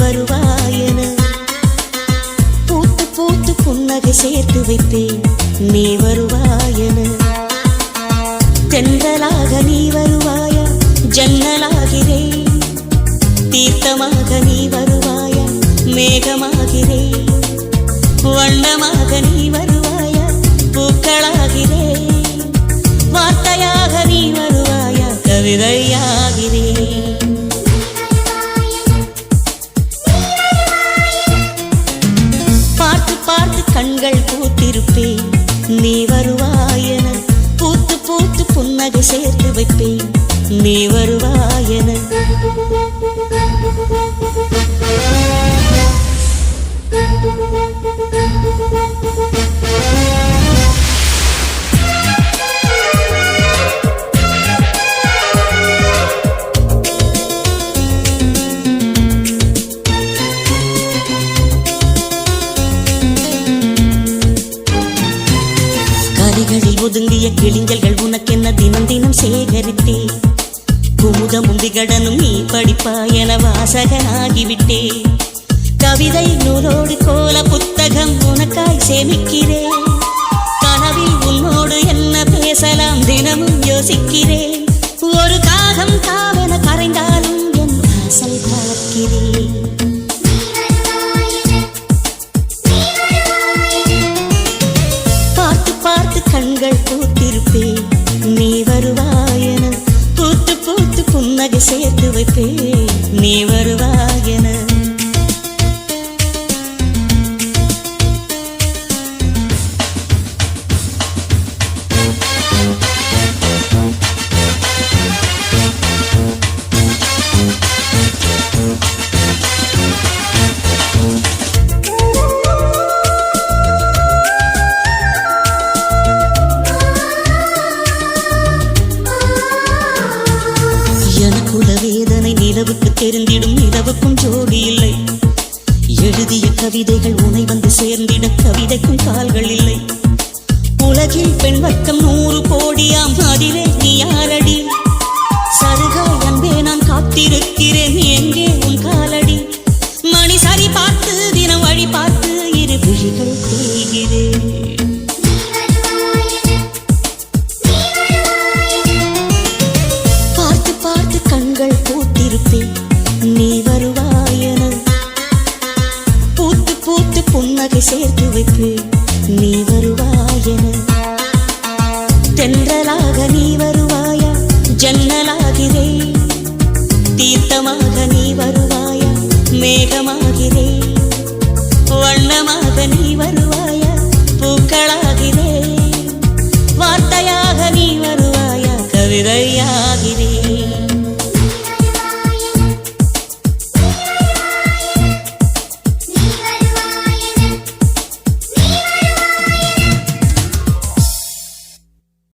வருவாயென பூத்து பூத்து புன்னகை சேர்த்து வைப்பேன் நீ வருவாயென தென்றலாக நீ வருவாயா ஜன்னலாகிறேன் தீர்த்தமாக நீ வருவாயா மேகமாகிறேன் வண்ணமாக நீ வருவாயா பூக்களாகிறேன் வார்த்தையாக நீ வருவாயா கவிதையாகிறேன் பார்த்து பார்த்து கண்கள் பூத்திருப்பேன் நீ வருவாயென பூத்து பூத்து புன்னகை சேர்த்து வைப்பேன் நீ வருவாயென கரிகளில் ஒதுங்கிய கிளிஞ்சல்கள் உனக்கென்ன தினம் தினம் சேகரித்தே குமுதமும் விகடனும் நீ படிப்பாயென வாசகனாகிவிட்டே கவிதை நூலோடு கோல புத்தகம் உனக்காய் சேமிக்கிறேன் கனவில் உன்னோடு என்ன பேசலாம் தினமும் யோசிக்கிறேன் ஒரு காகம் தாவென கரைந்தாலும் என் வாசல் பார்க்கிறேன் பார்த்து பார்த்து கண்கள் பூத்திருப்பேன் நீ வருவாயென பூத்து பூத்து புன்னகை சேர்த்து வைப்பேன் நீ வருவாயென எனக்குள்ள வேதனை நிலவுக்கு தெரிந்திடும் நிலவுக்கும் ஜோடி இல்லை எழுதிய கவிதைகள் உனை வந்து சேர்ந்திட கவிதைக்கும் கால்கள் இல்லை உலகில் பெண் வர்க்கம் 100 கோடியாம் அதிலே நீ யாரடி சருகாய் அன்பே நான் காத்திருக்கிறேன் எங்கே உன் காலடி மணி சரி பார்த்து தினம் வழி பார்த்து இரு விழிகள் தேய்கிறேன் கண்கள் பூத்திருப்பேன் நீ வருவாயென பூத்து பூத்து புன்னகை சேர்த்து வைப்பேன் நீ வருவாயென தென்றலாக நீ வருவாயா ஜன்னலாகிறேன் தீர்த்தமாக நீ வருவாயா மேகமாகிறேன் வண்ணமாக நீ வருவாயா பூக்களாகிறேன் வார்த்தையாக நீ